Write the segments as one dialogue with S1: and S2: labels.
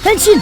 S1: 変身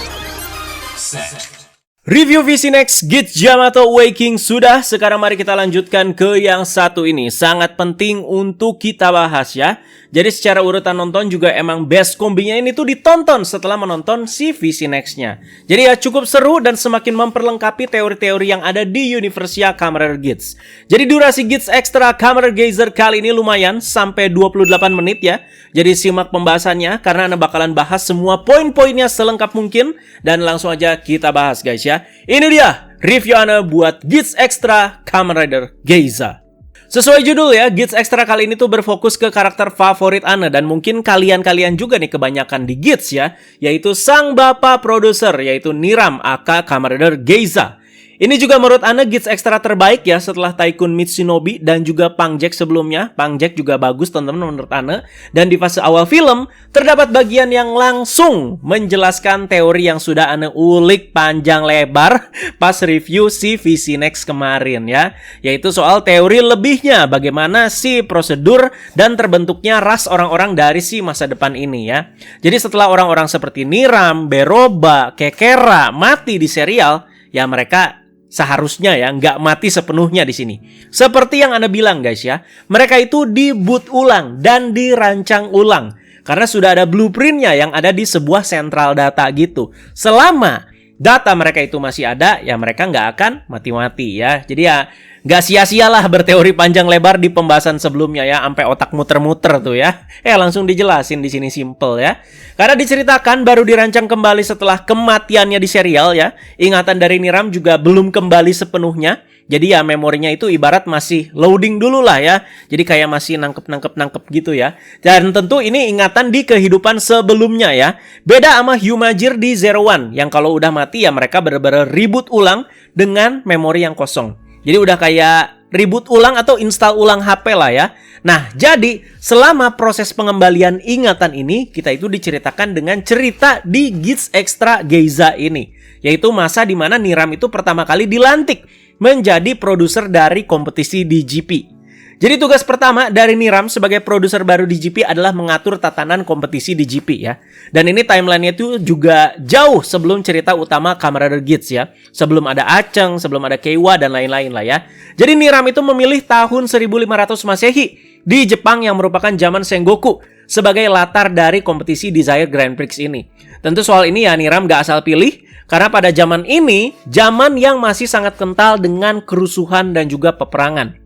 S2: Review VC Next Gits Yamato Waking sudah. Sekarang mari kita lanjutkan ke yang satu ini. Sangat penting untuk kita bahas ya. Jadi secara urutan nonton juga emang best kombinya ini tuh ditonton setelah menonton si VC Next-nya. Jadi ya cukup seru dan semakin memperlengkapi teori-teori yang ada di Universia Kamen Rider Gits. Jadi durasi Gits Extra Kamen Rider Geyser kali ini lumayan sampai 28 menit ya. Jadi simak pembahasannya karena Anda bakalan bahas semua poin-poinnya selengkap mungkin. Dan langsung aja kita bahas guys ya. Ini dia review Ana buat Gits Extra Kamen Rider Geyser. Sesuai judul ya, Gits Extra kali ini tuh berfokus ke karakter favorit Ana. Dan mungkin kalian-kalian juga nih kebanyakan di Gits ya, yaitu sang bapak produser, yaitu Niram aka Kamen Rider Geyser. Ini juga menurut Ana Gits Extra terbaik ya setelah Tycoon Mitsunobi dan juga Pang Jack sebelumnya. Pang Jack juga bagus teman-teman menurut Ana. Dan di fase awal film terdapat bagian yang langsung menjelaskan teori yang sudah Ana ulik panjang lebar pas review si VC Next kemarin ya. Yaitu soal teori lebihnya bagaimana si prosedur dan terbentuknya ras orang-orang dari si masa depan ini ya. Jadi setelah orang-orang seperti Niram, Beroba, Kekera mati di serial, ya mereka seharusnya ya nggak mati sepenuhnya di sini. Seperti yang Anda bilang guys ya, mereka itu diboot ulang dan dirancang ulang karena sudah ada blueprintnya yang ada di sebuah sentral data gitu. Selama data mereka itu masih ada, ya mereka nggak akan mati-mati ya. Jadi ya nggak sia-sialah berteori panjang lebar di pembahasan sebelumnya ya, sampai otak muter-muter tuh ya. Langsung dijelasin di sini simple ya. Karena diceritakan baru dirancang kembali setelah kematiannya di serial ya. Ingatan dari Niram juga belum kembali sepenuhnya. Jadi ya memorinya itu ibarat masih loading dulu lah ya. Jadi kayak masih nangkep gitu ya. Dan tentu ini ingatan di kehidupan sebelumnya ya. Beda sama Humajir di Zero One, yang kalau udah mati ya mereka bener-bener reboot ulang dengan memori yang kosong. Jadi udah kayak reboot ulang atau install ulang HP lah ya. Nah, jadi selama proses pengembalian ingatan ini, kita itu diceritakan dengan cerita di Gits Extra Geyser ini. Yaitu masa di mana Niram itu pertama kali dilantik menjadi produser dari kompetisi di GP. Jadi tugas pertama dari Niram sebagai produser baru di GP adalah mengatur tatanan kompetisi di GP ya. Dan ini timelinenya itu juga jauh sebelum cerita utama Kamen Rider Gits ya. Sebelum ada Aceng, sebelum ada Keiwa dan lain-lain lah ya. Jadi Niram itu memilih tahun 1500 Masehi di Jepang yang merupakan zaman Sengoku sebagai latar dari kompetisi Desire Grand Prix ini. Tentu soal ini ya Niram gak asal pilih karena pada zaman ini zaman yang masih sangat kental dengan kerusuhan dan juga peperangan.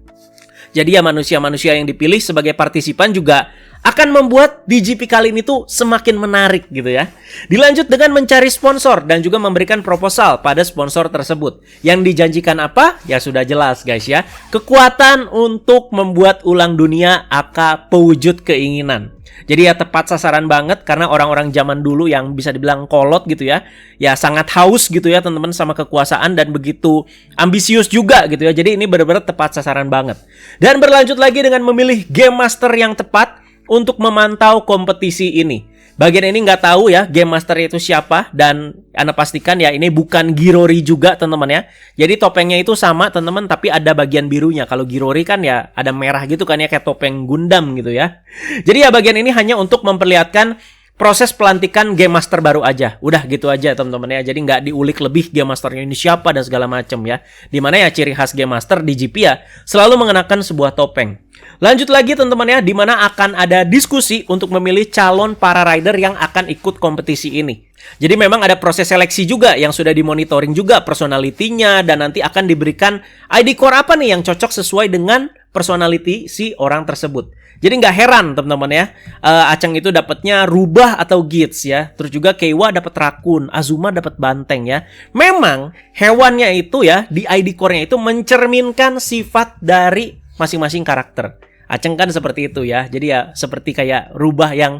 S2: Jadi ya manusia-manusia yang dipilih sebagai partisipan juga akan membuat DGP kali ini tuh semakin menarik gitu ya. Dilanjut dengan mencari sponsor dan juga memberikan proposal pada sponsor tersebut. Yang dijanjikan apa? Ya sudah jelas guys ya. Kekuatan untuk membuat ulang dunia aka pewujud keinginan. Jadi ya tepat sasaran banget karena orang-orang zaman dulu yang bisa dibilang kolot gitu ya. Ya sangat haus gitu ya teman-teman sama kekuasaan dan begitu ambisius juga gitu ya. Jadi ini benar-benar tepat sasaran banget. Dan berlanjut lagi dengan memilih Game Master yang tepat untuk memantau kompetisi ini. Bagian ini nggak tahu ya Game Master itu siapa. Dan Anda pastikan ya ini bukan Girori juga teman-teman ya. Jadi topengnya itu sama teman-teman tapi ada bagian birunya. Kalau Girori kan ya ada merah gitu kan ya kayak topeng Gundam gitu ya. Jadi ya bagian ini hanya untuk memperlihatkan proses pelantikan Game Master baru aja. Udah gitu aja teman-teman ya. Jadi nggak diulik lebih Game Masternya ini siapa dan segala macam ya. Dimana ya ciri khas Game Master di GP ya selalu mengenakan sebuah topeng. Lanjut lagi teman-teman ya, dimana akan ada diskusi untuk memilih calon para rider yang akan ikut kompetisi ini. Jadi memang ada proses seleksi juga yang sudah dimonitoring juga personalitinya dan nanti akan diberikan ID core apa nih yang cocok sesuai dengan personality si orang tersebut. Jadi nggak heran teman-teman ya, Aceng itu dapatnya rubah atau Gits ya. Terus juga Keiwa dapat rakun, Azuma dapat banteng ya. Memang hewannya itu ya di ID core-nya itu mencerminkan sifat dari masing-masing karakter. Aceng kan seperti itu ya. Jadi ya seperti kayak rubah yang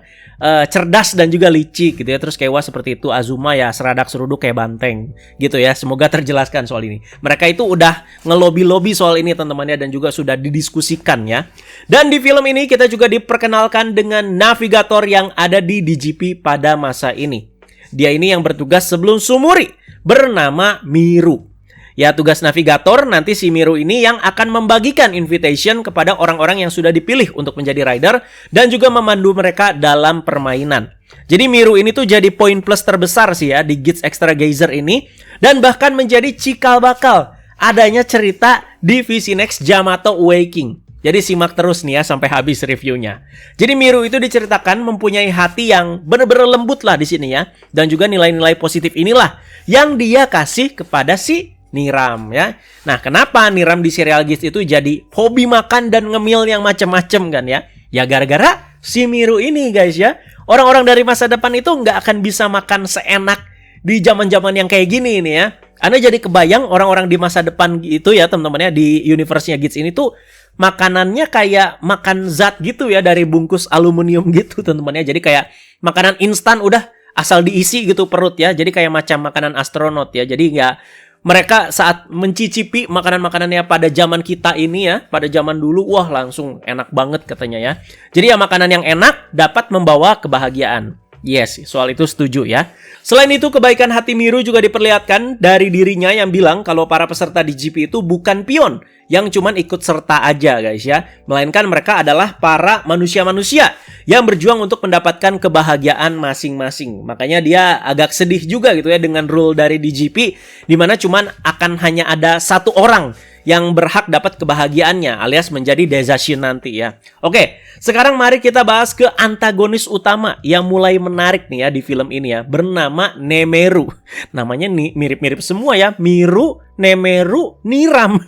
S2: cerdas dan juga licik gitu ya. Terus Keiwa seperti itu, Azuma ya seradak seruduk kayak banteng gitu ya. Semoga terjelaskan soal ini. Mereka itu udah ngelobi-lobi soal ini teman-teman ya, dan juga sudah didiskusikan ya. Dan di film ini kita juga diperkenalkan dengan navigator yang ada di DGP pada masa ini. Dia ini yang bertugas sebelum Sumuri, bernama Miru. Ya, tugas navigator nanti si Miru ini yang akan membagikan invitation kepada orang-orang yang sudah dipilih untuk menjadi rider dan juga memandu mereka dalam permainan. Jadi Miru ini tuh jadi poin plus terbesar sih ya di Gits Extra Geyser ini. Dan bahkan menjadi cikal bakal adanya cerita di VC Next Yamato Awakening. Jadi simak terus nih ya sampai habis reviewnya. Jadi Miru itu diceritakan mempunyai hati yang bener-bener lembut lah di sini ya. Dan juga nilai-nilai positif inilah yang dia kasih kepada si Niram ya. Nah, kenapa Niram di serial Gits itu jadi hobi makan dan ngemil yang macem-macem kan ya? Ya gara-gara si Miru ini guys ya. Orang-orang dari masa depan itu nggak akan bisa makan seenak di zaman-zaman yang kayak gini nih ya. Anda jadi kebayang orang-orang di masa depan itu ya teman-teman ya, di universe-nya Gits ini tuh makanannya kayak makan zat gitu ya, dari bungkus aluminium gitu teman-teman ya. Jadi kayak makanan instan udah asal diisi gitu perut ya. Jadi kayak macam makanan astronot ya. Jadi nggak, mereka saat mencicipi makanan-makanannya pada zaman kita ini ya, pada zaman dulu, wah langsung enak banget katanya ya. Jadi ya makanan yang enak dapat membawa kebahagiaan. Yes, soal itu setuju ya. Selain itu, kebaikan hati Miru juga diperlihatkan dari dirinya yang bilang kalau para peserta di GP itu bukan pion yang cuman ikut serta aja guys ya. Melainkan mereka adalah para manusia-manusia yang berjuang untuk mendapatkan kebahagiaan masing-masing. Makanya dia agak sedih juga gitu ya dengan rule dari DGP, dimana cuman akan hanya ada satu orang yang berhak dapat kebahagiaannya alias menjadi Dezashin nanti ya. Oke, sekarang mari kita bahas ke antagonis utama yang mulai menarik nih ya di film ini ya, bernama Nemeru. Namanya nih mirip-mirip semua ya, Miru, Nemeru, Niram.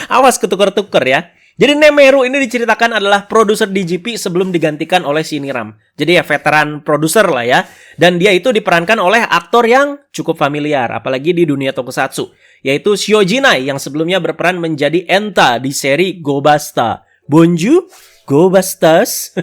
S2: Awas ketukar-tukar ya. Jadi Nemeru ini diceritakan adalah produser DGP sebelum digantikan oleh si Niram. Jadi ya veteran produser lah ya. Dan dia itu diperankan oleh aktor yang cukup familiar, apalagi di dunia tokusatsu, yaitu Shiojinai yang sebelumnya berperan menjadi Enta di seri Go Basta. Bonju, Go Bastas.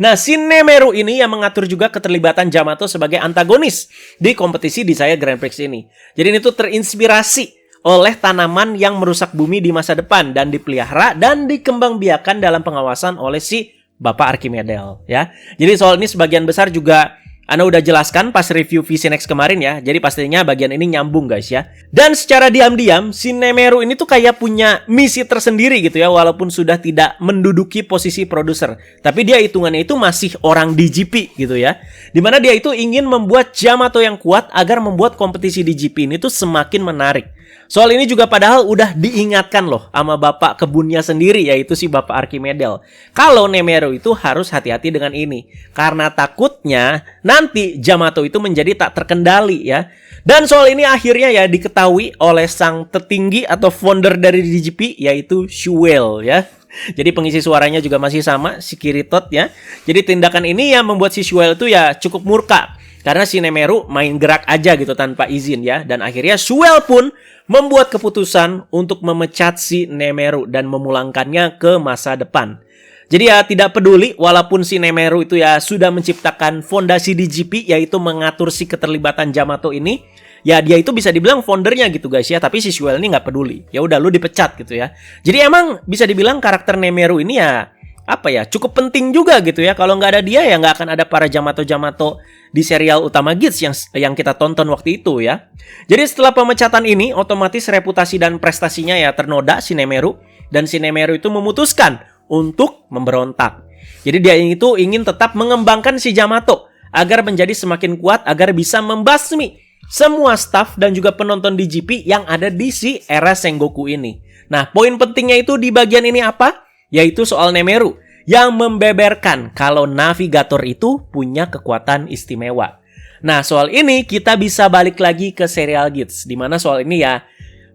S2: Nah, si Nemeru ini yang mengatur juga keterlibatan Yamato sebagai antagonis di kompetisi Desire Grand Prix ini. Jadi ini tuh terinspirasi oleh tanaman yang merusak bumi di masa depan dan dipelihara dan dikembangbiakan dalam pengawasan oleh si Bapak Archimedel ya. Jadi soal ini sebagian besar juga Ana udah jelaskan pas review VC Next kemarin ya. Jadi pastinya bagian ini nyambung guys ya. Dan secara diam-diam si Nemeru ini tuh kayak punya misi tersendiri gitu ya, walaupun sudah tidak menduduki posisi produser. Tapi dia hitungannya itu masih orang DGP gitu ya. Dimana dia itu ingin membuat Yamato yang kuat agar membuat kompetisi DGP ini tuh semakin menarik. Soal ini juga padahal udah diingatkan loh sama bapak kebunnya sendiri, yaitu si Bapak Archimedel. Kalau Nemeru itu harus hati-hati dengan ini, karena takutnya nanti Yamato itu menjadi tak terkendali ya. Dan soal ini akhirnya ya diketahui oleh sang tertinggi atau founder dari DGP, yaitu Shuel ya. Jadi pengisi suaranya juga masih sama, si Kiritot ya. Jadi tindakan ini yang membuat si Shuel itu ya cukup murka, karena si Nemeru main gerak aja gitu tanpa izin ya. Dan akhirnya Shuel pun membuat keputusan untuk memecat si Nemeru dan memulangkannya ke masa depan. Jadi ya tidak peduli walaupun si Nemeru itu ya sudah menciptakan fondasi DGP, yaitu mengatur si keterlibatan Yamato ini. Ya dia itu bisa dibilang foundernya gitu guys ya, tapi si Shuel ini nggak peduli. Ya udah lu dipecat gitu ya. Jadi emang bisa dibilang karakter Nemeru ini ya apa ya, cukup penting juga gitu ya. Kalau nggak ada dia ya nggak akan ada para Yamato-Yamato di serial utama Gits yang kita tonton waktu itu ya. Jadi setelah pemecatan ini, otomatis reputasi dan prestasinya ya ternoda si Nemeru. Dan si Nemeru itu memutuskan untuk memberontak. Jadi dia itu ingin tetap mengembangkan si Yamato agar menjadi semakin kuat, agar bisa membasmi semua staff dan juga penonton DGP yang ada di si era Sengoku ini. Nah, poin pentingnya itu di bagian ini apa? Yaitu soal Nemeru yang membeberkan kalau navigator itu punya kekuatan istimewa. Nah, soal ini kita bisa balik lagi ke serial Gits, dimana soal ini ya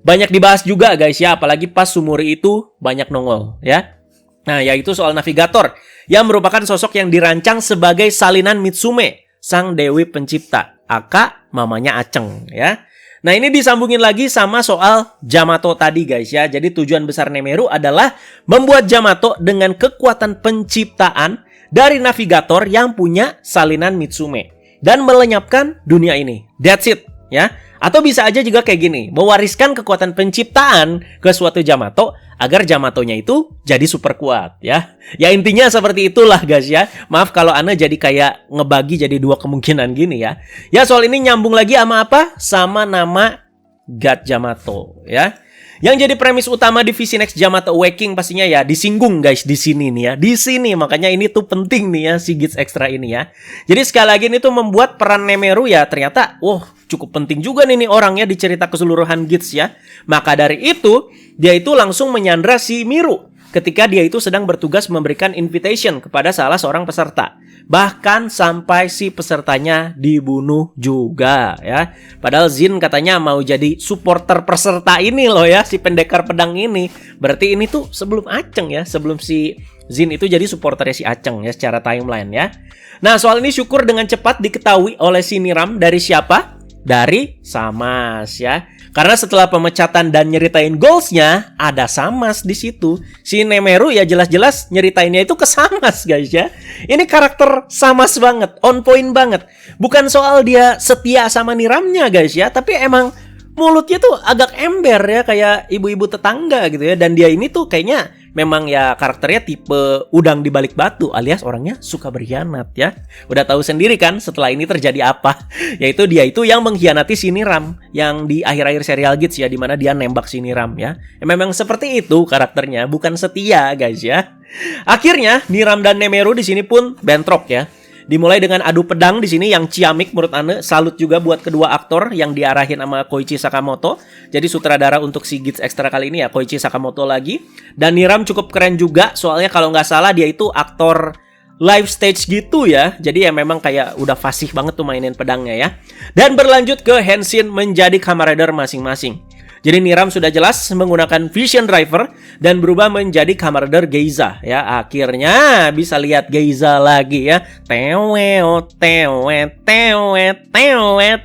S2: banyak dibahas juga guys ya, apalagi pas Sumuri itu banyak nongol ya. Nah, yaitu soal navigator yang merupakan sosok yang dirancang sebagai salinan Mitsume, sang dewi pencipta, aka mamanya Aceng ya. Nah, ini disambungin lagi sama soal Yamato tadi guys ya. Jadi tujuan besar Nemeru adalah membuat Yamato dengan kekuatan penciptaan dari navigator yang punya salinan Mitsume dan melenyapkan dunia ini. That's it ya. Atau bisa aja juga kayak gini, mewariskan kekuatan penciptaan ke suatu Yamato agar Yamatonya itu jadi super kuat ya. Ya intinya seperti itulah guys ya. Maaf kalau Ana jadi kayak ngebagi jadi dua kemungkinan gini ya. Ya soal ini nyambung lagi sama apa? Sama nama God Yamato ya. Yang jadi premis utama di Visi Next Yamato Awakening pastinya ya disinggung guys di sini nih ya. Di sini makanya ini tuh penting nih ya si Gits Extra ini ya. Jadi sekali lagi ini tuh membuat peran Nemeru ya ternyata cukup penting juga nih orangnya di cerita keseluruhan Gits ya. Maka dari itu dia itu langsung menyandra si Miru ketika dia itu sedang bertugas memberikan invitation kepada salah seorang peserta. Bahkan sampai si pesertanya dibunuh juga ya. Padahal Zin katanya mau jadi supporter peserta ini loh ya, si pendekar pedang ini. Berarti ini tuh sebelum Aceng ya, sebelum si Zin itu jadi supporternya si Aceng ya secara timeline ya. Nah, soal ini syukur dengan cepat diketahui oleh si Niram dari siapa? Dari Samas ya. Karena setelah pemecatan dan nyeritain goalsnya, ada Samas di situ. Si Nemeru ya jelas-jelas nyeritainnya itu ke Samas guys ya. Ini karakter Samas banget, on point banget. Bukan soal dia setia sama Niramnya guys ya, tapi emang mulutnya tuh agak ember ya, kayak ibu-ibu tetangga gitu ya. Dan dia ini tuh kayaknya memang ya karakternya tipe udang di balik batu, alias orangnya suka berkhianat ya. Udah tahu sendiri kan setelah ini terjadi apa. Yaitu dia itu yang mengkhianati si Niram yang di akhir-akhir serial Gits ya, dimana dia nembak si Niram ya. Memang seperti itu karakternya, bukan setia guys ya. Akhirnya Niram dan Nemeru di sini pun bentrok ya. Dimulai dengan adu pedang di sini yang ciamik menurut Ane. Salut juga buat kedua aktor yang diarahin sama Koichi Sakamoto. Jadi sutradara untuk si Gits Extra kali ini ya Koichi Sakamoto lagi. Dan Niram cukup keren juga, soalnya kalau nggak salah dia itu aktor live stage gitu ya. Jadi ya memang kayak udah fasih banget tuh mainin pedangnya ya. Dan berlanjut ke Henshin menjadi Kamen Rider masing-masing. Jadi Niram sudah jelas menggunakan Vision Driver dan berubah menjadi Kamen Rider Geiza ya. Akhirnya bisa lihat Geiza lagi ya. Tewet, tewet, tewet, tewet.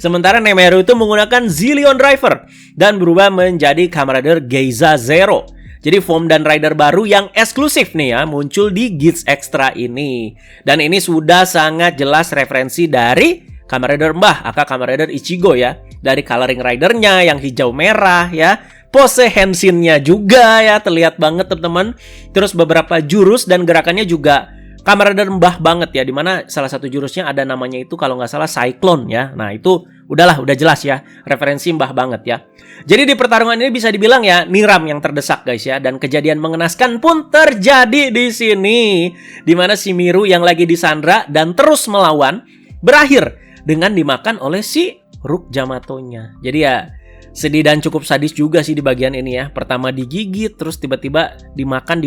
S2: Sementara Nemeru itu menggunakan Zillion Driver dan berubah menjadi Kamen Rider Geiza Zero. Jadi form dan rider baru yang eksklusif nih ya muncul di Gits Extra ini. Dan ini sudah sangat jelas referensi dari Kamen Rider Mbah aka Kamen Rider Ichigo ya. Dari coloring ridernya yang hijau merah ya. Pose Henshin-nya juga ya terlihat banget teman-teman. Terus beberapa jurus dan gerakannya juga Kamen Rider Mbah banget ya. Dimana salah satu jurusnya ada namanya itu kalau nggak salah Cyclone ya. Nah itu udah jelas ya. Referensi Mbah banget ya. Jadi di pertarungan ini bisa dibilang ya Niram yang terdesak guys ya. Dan kejadian mengenaskan pun terjadi di sini. Dimana si Miru yang lagi disandra dan terus melawan berakhir dengan dimakan oleh si Rook Yamatonya. Jadi ya sedih dan cukup sadis juga sih di bagian ini ya. Pertama digigit terus tiba-tiba dimakan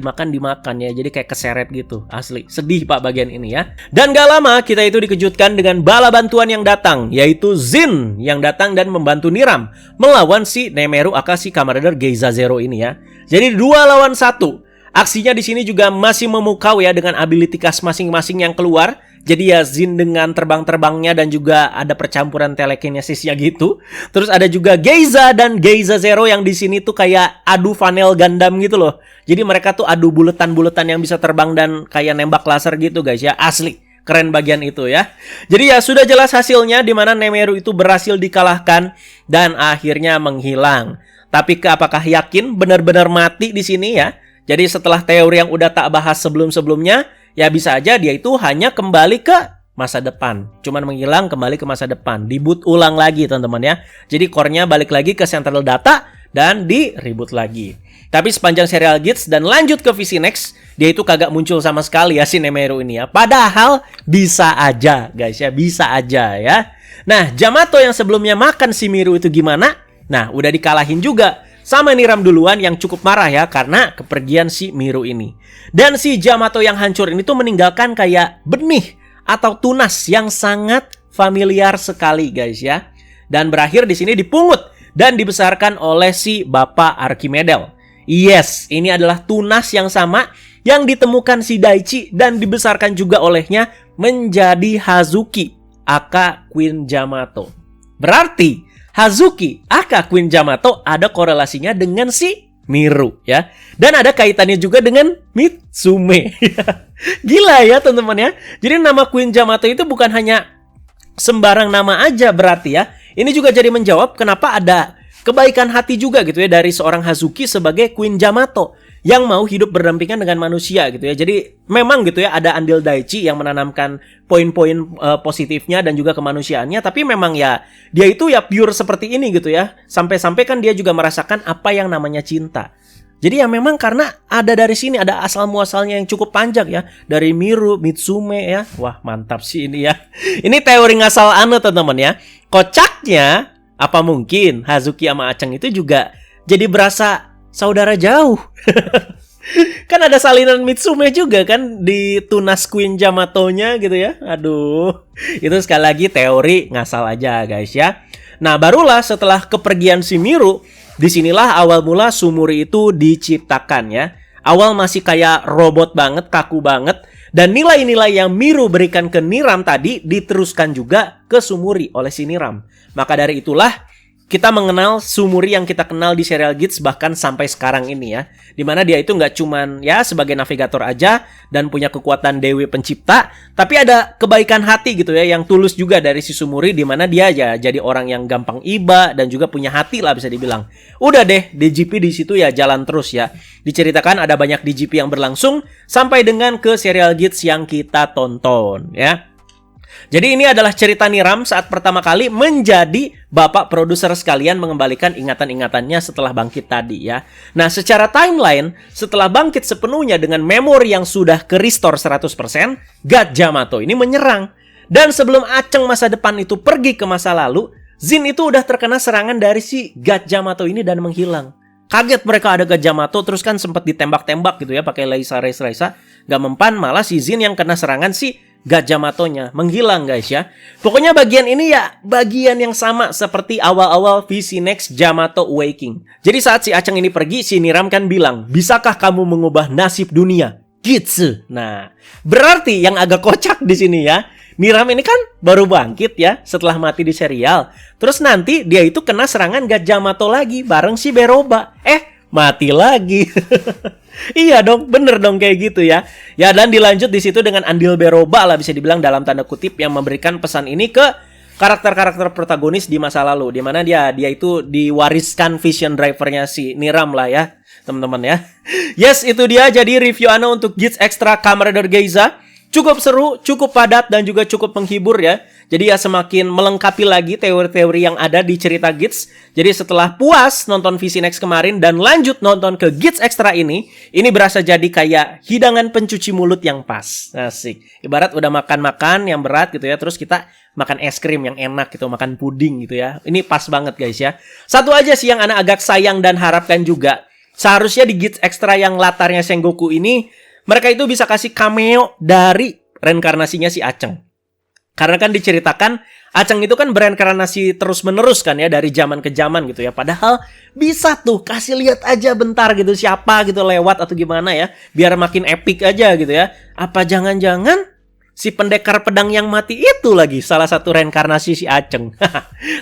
S2: ya. Jadi kayak keseret gitu. Asli sedih pak bagian ini ya. Dan gak lama kita itu dikejutkan dengan bala bantuan yang datang, yaitu Zin yang datang dan membantu Niram melawan si Nemeru aka si Kamen Rider Geiza Zero ini ya. Jadi 2 lawan 1. Aksinya di sini juga masih memukau ya dengan ability cast masing-masing yang keluar. Jadi ya Zin dengan terbang-terbangnya dan juga ada percampuran telekinesisnya gitu. Terus ada juga Geiza dan Geiza Zero yang di sini tuh kayak adu funnel Gundam gitu loh. Jadi mereka tuh adu buletan-buletan yang bisa terbang dan kayak nembak laser gitu guys ya. Asli keren bagian itu ya. Jadi ya sudah jelas hasilnya di mana Nemeru itu berhasil dikalahkan dan akhirnya menghilang. Tapi apakah yakin benar-benar mati di sini ya? Jadi setelah teori yang udah tak bahas sebelum-sebelumnya, ya bisa aja dia itu hanya kembali ke masa depan. Cuman menghilang kembali ke masa depan. Diboot ulang lagi teman-teman ya. Jadi core-nya balik lagi ke central data dan di reboot lagi. Tapi sepanjang serial Gits dan lanjut ke Visi Next, dia itu kagak muncul sama sekali ya si Nemeru ini ya. Padahal bisa aja guys ya, bisa aja ya. Nah, Yamato yang sebelumnya makan si Miru itu gimana? Nah, udah dikalahin juga sama Niram duluan yang cukup marah ya karena kepergian si Miru ini. Dan si Yamato yang hancur ini tuh meninggalkan kayak benih atau tunas yang sangat familiar sekali guys ya. Dan berakhir di sini dipungut dan dibesarkan oleh si Bapak Archimedel. Yes, ini adalah tunas yang sama yang ditemukan si Daichi dan dibesarkan juga olehnya menjadi Hazuki aka Queen Yamato. Berarti Hazuki aka Queen Yamato ada korelasinya dengan si Miru ya. Dan ada kaitannya juga dengan Mitsume. Gila ya teman-teman ya. Jadi nama Queen Yamato itu bukan hanya sembarang nama aja berarti ya. Ini juga jadi menjawab kenapa ada kebaikan hati juga gitu ya dari seorang Hazuki sebagai Queen Yamato. yang mau hidup berdampingan dengan manusia gitu ya. Jadi memang gitu ya ada andil Daichi yang menanamkan poin-poin positifnya dan juga kemanusiaannya, tapi memang ya dia itu ya pure seperti ini gitu ya. Sampai-sampai kan dia juga merasakan apa yang namanya cinta. Jadi ya memang karena ada dari sini, ada asal muasalnya yang cukup panjang ya. Dari Miru, Mitsume ya. Wah mantap sih ini ya. Ini teori ngasal anu teman-teman ya. Kocaknya, apa mungkin Hazuki sama Aceng itu juga jadi berasa saudara jauh. Kan ada salinan Mitsume juga kan di Tunas Queen Jamatonya gitu ya. Aduh, itu sekali lagi teori ngasal aja guys ya. Nah barulah setelah kepergian si Miru, disinilah awal mula Sumuri itu diciptakan ya. Awal masih kayak robot banget, kaku banget. Dan nilai-nilai yang Miru berikan ke Niram tadi diteruskan juga ke Sumuri oleh si Niram. Maka dari itulah kita mengenal Sumuri yang kita kenal di serial Gits bahkan sampai sekarang ini ya. Dimana dia itu nggak cuman ya sebagai navigator aja dan punya kekuatan Dewi Pencipta, tapi ada kebaikan hati gitu ya yang tulus juga dari si Sumuri, dimana dia ya jadi orang yang gampang iba dan juga punya hati lah bisa dibilang. Udah deh, DGP di situ ya jalan terus ya. Diceritakan ada banyak DGP yang berlangsung sampai dengan ke serial Gits yang kita tonton ya. Jadi ini adalah cerita Niram saat pertama kali menjadi bapak produser sekalian mengembalikan ingatan-ingatannya setelah bangkit tadi ya. Nah secara timeline, setelah bangkit sepenuhnya dengan memori yang sudah ke-restore 100%, God Yamato ini menyerang. Dan sebelum Aceng masa depan itu pergi ke masa lalu, Jin itu udah terkena serangan dari si God Yamato ini dan menghilang. Kaget mereka ada God Yamato, terus kan sempat ditembak-tembak gitu ya pakai Laisa. Gak mempan, malah si Jin yang kena serangan si God Yamatonya menghilang guys ya. Pokoknya bagian ini ya bagian yang sama seperti awal-awal VC Next Yamato Awakening. Jadi saat si Aceng ini pergi, si Niram kan bilang, bisakah kamu mengubah nasib dunia? Gitsu. Nah, berarti yang agak kocak di sini ya, Niram ini kan baru bangkit ya setelah mati di serial. Terus nanti dia itu kena serangan God Yamato lagi bareng si Beroba. Mati lagi. Iya dong, bener dong kayak gitu ya. Ya dan dilanjut di situ dengan andil Beroba lah bisa dibilang dalam tanda kutip yang memberikan pesan ini ke karakter-karakter protagonis di masa lalu, di mana dia itu diwariskan vision drivernya si Niram lah ya, teman-teman ya. Yes, itu dia jadi review Ana untuk Gits Extra Kamen Rider Geiza. Cukup seru, cukup padat, dan juga cukup menghibur ya. Jadi ya semakin melengkapi lagi teori-teori yang ada di cerita Gits. Jadi setelah puas nonton VC Next kemarin dan lanjut nonton ke Gits Extra ini berasa jadi kayak hidangan pencuci mulut yang pas. Asik. Ibarat udah makan-makan yang berat gitu ya, terus kita makan es krim yang enak gitu, makan puding gitu ya. Ini pas banget guys ya. Satu aja sih yang Ana agak sayang dan harapkan juga. Seharusnya di Gits Extra yang latarnya Sengoku ini, mereka itu bisa kasih cameo dari reinkarnasinya si Aceng. Karena kan diceritakan Aceng itu kan bereinkarnasi terus-menerus kan ya dari zaman ke zaman gitu ya. Padahal bisa tuh kasih lihat aja bentar gitu siapa gitu lewat atau gimana ya. Biar makin epic aja gitu ya. Apa jangan-jangan si pendekar pedang yang mati itu lagi salah satu reinkarnasi si Aceng.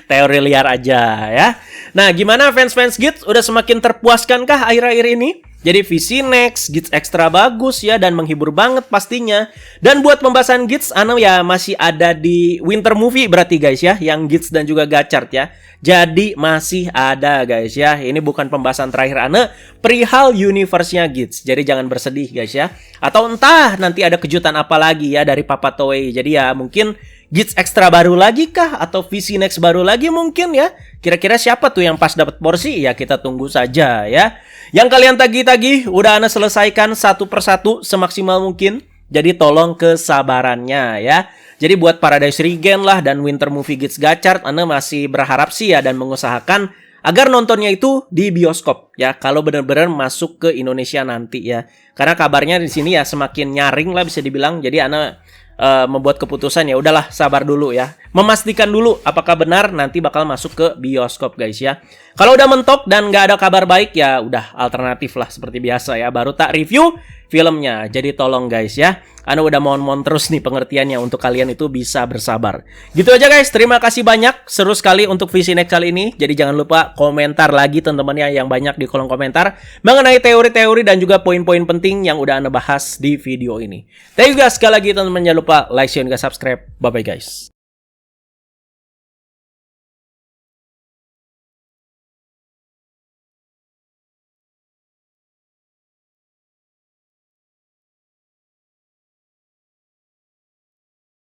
S2: Teori liar aja ya. Nah gimana fans-fans Gits? Udah semakin terpuaskankah akhir-akhir ini? Jadi VC Next, Gits Extra bagus ya dan menghibur banget pastinya. Dan buat pembahasan Gits, Ana ya masih ada di Winter Movie berarti guys ya, yang Gits dan juga Gachard ya. Jadi masih ada guys ya. Ini bukan pembahasan terakhir Ana perihal universe-nya Gits. Jadi jangan bersedih guys ya. Atau entah nanti ada kejutan apa lagi ya dari Papa Toei. Jadi ya mungkin Gits Extra baru lagi kah? Atau VC Next baru lagi mungkin ya? Kira-kira siapa tuh yang pas dapat porsi? Ya kita tunggu saja ya. Yang kalian tagih-tagih udah Ana selesaikan satu persatu semaksimal mungkin. Jadi tolong kesabarannya ya. Jadi buat Paradise Regen lah dan Winter Movie Gits Gachard, Ana masih berharap sih ya dan mengusahakan agar nontonnya itu di bioskop ya. Kalau benar-benar masuk ke Indonesia nanti ya. Karena kabarnya di sini ya semakin nyaring lah bisa dibilang. Jadi Ana membuat keputusan ya udahlah sabar dulu ya. Memastikan dulu apakah benar nanti bakal masuk ke bioskop guys ya. Kalau udah mentok dan nggak ada kabar baik ya udah alternatif lah seperti biasa ya. Baru tak review filmnya. Jadi tolong guys ya. Ana udah mohon-mohon terus nih pengertiannya untuk kalian itu bisa bersabar. Gitu aja guys. Terima kasih banyak. Seru sekali untuk VC Next kali ini. Jadi jangan lupa komentar lagi teman-teman ya yang banyak di kolom komentar mengenai teori-teori dan juga poin-poin penting yang udah Ana bahas di video ini. Thank you guys sekali lagi teman-teman. Jangan lupa like, share, dan subscribe. Bye-bye guys.